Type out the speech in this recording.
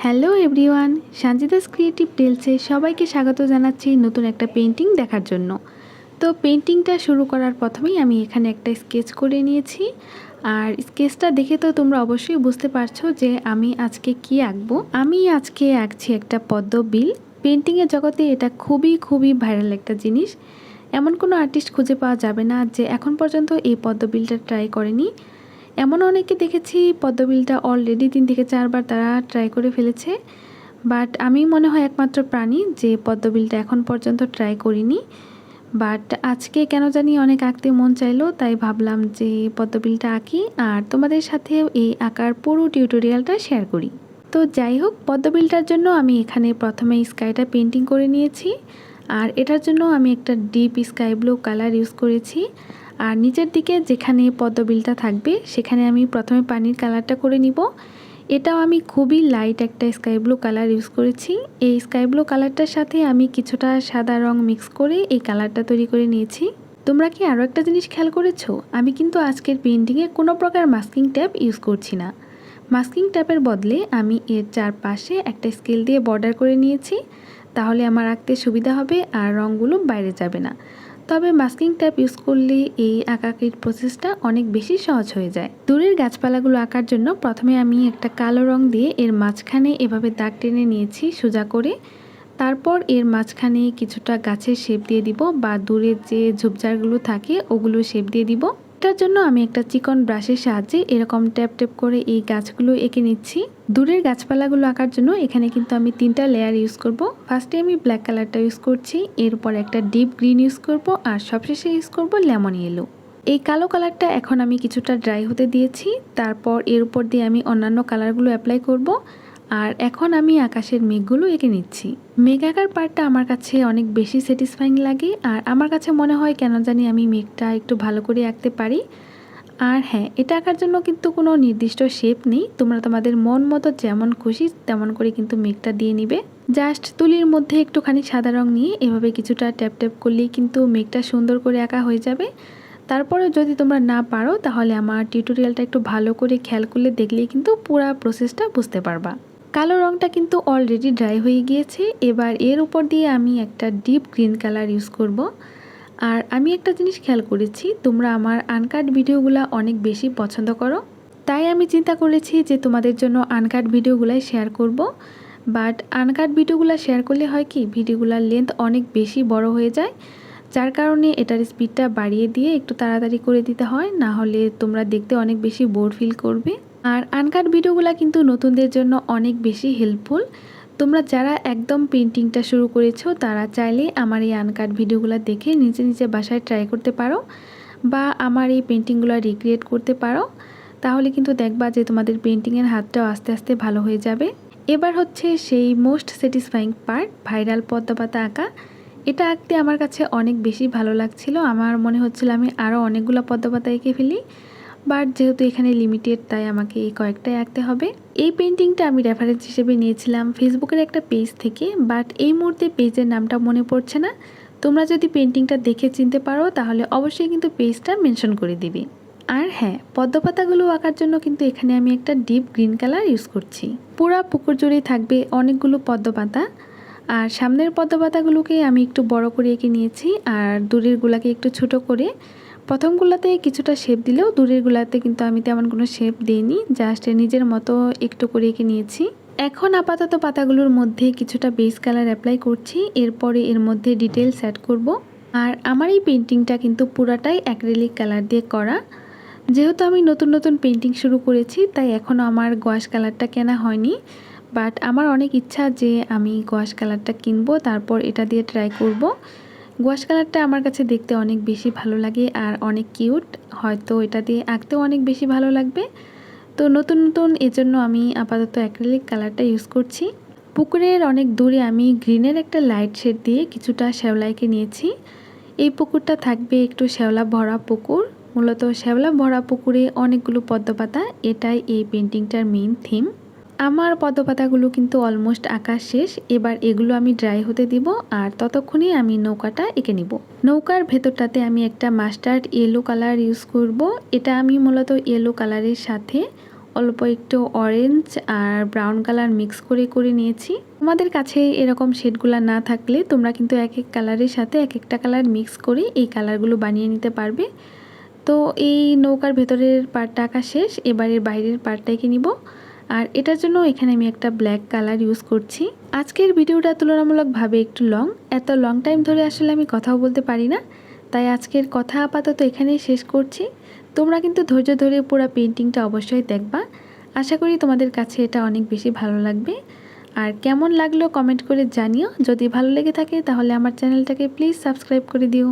Hello everyone, Sanjida's creative টেলসে সবাইকে স্বাগত জানাচ্ছি নতুন একটা পেন্টিং দেখার জন্য। তো পেন্টিংটা শুরু করার প্রথমেই আমি এখানে একটা স্কেচ করে নিয়েছি। আর স্কেচটা দেখে তো তোমরা অবশ্যই বুঝতে পারছো যে আমি আজকে কি আঁকবো। আমি আজকে আঁকছি একটা পদ্ম বিল। পেন্টিংয়ের জগতে এটা খুবই ভাইরাল একটা জিনিস। এমন কোনো আর্টিস্ট খুঁজে পাওয়া যাবে না যে এখন পর্যন্ত এই পদ্ম বিলটা ট্রাই করেনি। এমন অনেকে দেখেছি পদ্মবিলটা অলরেডি 3 থেকে 4 বার তারা ট্রাই করে ফেলেছে, বাট আমি মনে হয় একমাত্র প্রাণী যে পদ্মবিলটা এখন পর্যন্ত ট্রাই করিনি। বাট আজকে কেন জানি অনেক আঁকতে মন চাইলো, তাই ভাবলাম যে পদ্মবিলটা আঁকি আর তোমাদের সাথেও এই আঁকার পুরো টিউটোরিয়ালটা শেয়ার করি। তো যাই হোক, পদ্মবিলটার জন্য আমি এখানে প্রথমে স্কাইটা পেন্টিং করে নিয়েছি। আর এটার জন্য আমি একটা deep sky blue colour use করেছি। আর নিচের দিকে যেখানে পদ্মবিলটা থাকবে সেখানে আমি প্রথমে পানির কালারটা করে নিব। এটাও আমি খুবই লাইট একটা স্কাই ব্লু কালার ইউজ করেছি। এই স্কাই ব্লু কালারটার সাথে আমি কিছুটা সাদা রং মিক্স করে এই কালারটা তৈরি করে নিয়েছি। তোমরা কি আরও একটা জিনিস খেয়াল করেছো? আমি কিন্তু আজকের পেন্টিংয়ে কোনো প্রকার মাস্কিং ট্যাপ ইউজ করছি না। মাস্কিং ট্যাপের বদলে আমি এর চারপাশে একটা স্কেল দিয়ে বর্ডার করে নিয়েছি, তাহলে আমার আঁকতে সুবিধা হবে আর রঙগুলো বাইরে যাবে না। তবে মাস্কিং ট্যাপ ইউজ করলে এই আঁকাআঁকির প্রসেসটা অনেক বেশি সহজ হয়ে যায়। দূরের গাছপালাগুলো আঁকার জন্য প্রথমে আমি একটা কালো রং দিয়ে এর মাঝখানে এভাবে দাগ টেনে নিয়েছি সোজা করে। তারপর এর মাঝখানে কিছুটা গাছের শেপ দিয়ে দিব, বা দূরের যে ঝোপঝাড়গুলো থাকে ওগুলো শেপ দিয়ে দিব। এটার জন্য আমি একটা চিকন ব্রাশের সাহায্যে এরকম ট্যাপ ট্যাপ করে এই গাছগুলো এঁকে নিচ্ছি। দূরের গাছপালাগুলো আঁকার জন্য এখানে কিন্তু আমি 3টা লেয়ার ইউজ করব। ফার্স্টে আমি ব্ল্যাক কালারটা ইউজ করছি, এরপর একটা ডিপ গ্রিন ইউজ করব, আর সবশেষে ইউজ করব লেমন ইয়েলো। এই কালো কালারটা এখন আমি কিছুটা ড্রাই হতে দিয়েছি। তারপর এর উপর দিয়ে আমি অন্যান্য কালারগুলো অ্যাপ্লাই করব। আর এখন আমি আকাশের মেঘগুলো এঁকে নিচ্ছি। মেঘ আঁকার পার্টটা আমার কাছে অনেক বেশি স্যাটিসফাইং লাগে, আর আমার কাছে মনে হয় কেন জানি আমি মেঘটা একটু ভালো করে আঁকতে পারি। আর হ্যাঁ, এটা আঁকার জন্য কিন্তু কোনো নির্দিষ্ট শেপ নেই, তোমরা তোমাদের মন মতো যেমন খুশি তেমন করে কিন্তু মেঘটা দিয়ে নিবে। জাস্ট তুলির মধ্যে একটুখানি সাদা রং নিয়ে এভাবে কিছুটা ট্যাপ ট্যাপ করলেই কিন্তু মেঘটা সুন্দর করে আঁকা হয়ে যাবে। তারপরে যদি তোমরা না পারো তাহলে আমার টিউটোরিয়ালটা একটু ভালো করে খেয়াল করলে দেখলেই কিন্তু পুরো প্রসেসটা বুঝতে পারবা। কালো রংটা কিন্তু অলরেডি ড্রাই হয়ে গিয়েছে। এবার এর উপর দিয়ে আমি একটা ডিপ গ্রিন কালার ইউজ করব। আর আমি একটা জিনিস খেয়াল করেছি, তোমরা আমার আনকাট ভিডিওগুলো অনেক বেশি পছন্দ করো, তাই আমি চিন্তা করেছি যে তোমাদের জন্য আনকাট ভিডিওগুলাই শেয়ার করব। বাট আনকাট ভিডিওগুলো শেয়ার করলে হয় কি, ভিডিওগুলোর লেন্থ অনেক বেশি বড় হয়ে যায়, যার কারণে এটার স্পিডটা বাড়িয়ে দিয়ে একটু তাড়াতাড়ি করে দিতে হয়, না হলে তোমরা দেখতে অনেক বেশি বোর ফিল করবে। আর আনকাট ভিডিওগুলো কিন্তু নতুনদের জন্য অনেক বেশি হেল্পফুল। তোমরা যারা একদম পেন্টিংটা শুরু করেছো তারা চাইলে আমার এই আনকাট ভিডিওগুলো দেখে নিজে বাসায় ট্রাই করতে পারো, বা আমার এই পেন্টিংগুলো রিক্রিয়েট করতে পারো। তাহলে কিন্তু দেখবা যে তোমাদের পেন্টিংয়ের হাতটাও আস্তে আস্তে ভালো হয়ে যাবে। এবার হচ্ছে সেই মোস্ট স্যাটিসফাইং পার্ট, ভাইরাল পদ্মপাতা আঁকা। এটা আঁকতে আমার কাছে অনেক বেশি ভালো লাগছিল। আমার মনে হচ্ছিল আমি আরও অনেকগুলো পদ্মপাতা এঁকে ফেলি, বাট যেহেতু এখানে লিমিটেড তাই আমাকে এই কয়েকটাই আঁকতে হবে। এই পেন্টিংটা আমি রেফারেন্স হিসেবে নিয়েছিলাম ফেসবুকের একটা পেজ থেকে, বাট এই মুহূর্তে পেজের নামটা মনে পড়ছে না। তোমরা যদি পেন্টিংটা দেখে চিনতে পারো তাহলে অবশ্যই কিন্তু পেজটা মেনশন করে দিবে। আর হ্যাঁ, পদ্মপাতাগুলো আঁকার জন্য কিন্তু এখানে আমি একটা ডিপ গ্রিন কালার ইউজ করছি। পুরা পুকুর জুড়েই থাকবে অনেকগুলো পদ্মপাতা। আর সামনের পদ্মপাতাগুলোকে আমি একটু বড় করে এঁকে নিয়েছি, আর দূরের গুলাকে একটু ছোট করে। প্রথমগুলোতে কিছুটা শেপ দিলেও দূরের গুলাতে কিন্তু আমি তেমন কোনো শেপ দিইনি, জাস্ট নিজের মতো একটু করে এঁকে নিয়েছি। এখন আপাতত পাতাগুলোর মধ্যে কিছুটা বেস কালার অ্যাপ্লাই করছি, এরপরে এর মধ্যে ডিটেলস অ্যাড করব। আর আমার এই পেন্টিংটা কিন্তু পুরাটাই অ্যাক্রিলিক কালার দিয়ে করা। যেহেতু আমি নতুন পেন্টিং শুরু করেছি তাই এখনও আমার গোয়াশ কালারটা কেনা হয়নি, বাট আমার অনেক ইচ্ছা যে আমি গোয়াশ কালারটা কিনবো, তারপর এটা দিয়ে ট্রাই করব। গোয়াশ কালারটা আমার কাছে দেখতে অনেক বেশি ভালো লাগে আর অনেক কিউট, হয়তো এটা দিয়ে আঁকতেও অনেক বেশি ভালো লাগবে। তো নতুন এজন্য আমি আপাতত অ্যাক্রিলিক কালারটা ইউজ করছি। পুকুরের অনেক দূরে আমি গ্রিনের একটা লাইট শেড দিয়ে কিছুটা শ্যাওলাইকে নিয়েছি। এই পুকুরটা থাকবে একটু শ্যাওলা ভরা পুকুর, মূলত শ্যাওলা ভরা পুকুরে অনেকগুলো পদ্মপাতা, এটাই এই পেন্টিংটার মেইন থিম। আমার পদ্মপাতাগুলো কিন্তু অলমোস্ট আঁকা শেষ। এবার এগুলো আমি ড্রাই হতে দিব, আর ততক্ষণে আমি নৌকাটা এঁকে নিব। নৌকার ভেতরটাতে আমি একটা মাস্টার্ড ইয়েলো কালার ইউজ করব। এটা আমি মূলত ইয়েলো কালারের সাথে অল্প একটু অরেঞ্জ আর ব্রাউন কালার মিক্স করে নিয়েছি। তোমাদের কাছে এরকম শেডগুলো না থাকলে তোমরা কিন্তু এক এক কালারের সাথে এক একটা কালার মিক্স করে এই কালারগুলো বানিয়ে নিতে পারবে। তো এই নৌকার ভেতরের পার্টটা আঁকা শেষ, এবারের বাইরের পার্টটা এঁকে নিব। আর এটার জন্য এখানে আমি একটা ব্ল্যাক কালার ইউজ করছি। আজকের ভিডিওটা তুলনামূলকভাবে একটু লং, এত লং টাইম ধরে আসলে আমি কথাও বলতে পারি না, তাই আজকের কথা আপাতত এখানেই শেষ করছি। তোমরা কিন্তু ধৈর্য ধরে পুরো পেন্টিংটা অবশ্যই দেখবা, আশা করি তোমাদের কাছে এটা অনেক বেশি ভালো লাগবে। আর কেমন লাগলো কমেন্ট করে জানিও, যদি ভালো লেগে থাকে তাহলে আমার চ্যানেলটাকে প্লিজ সাবস্ক্রাইব করে দিও।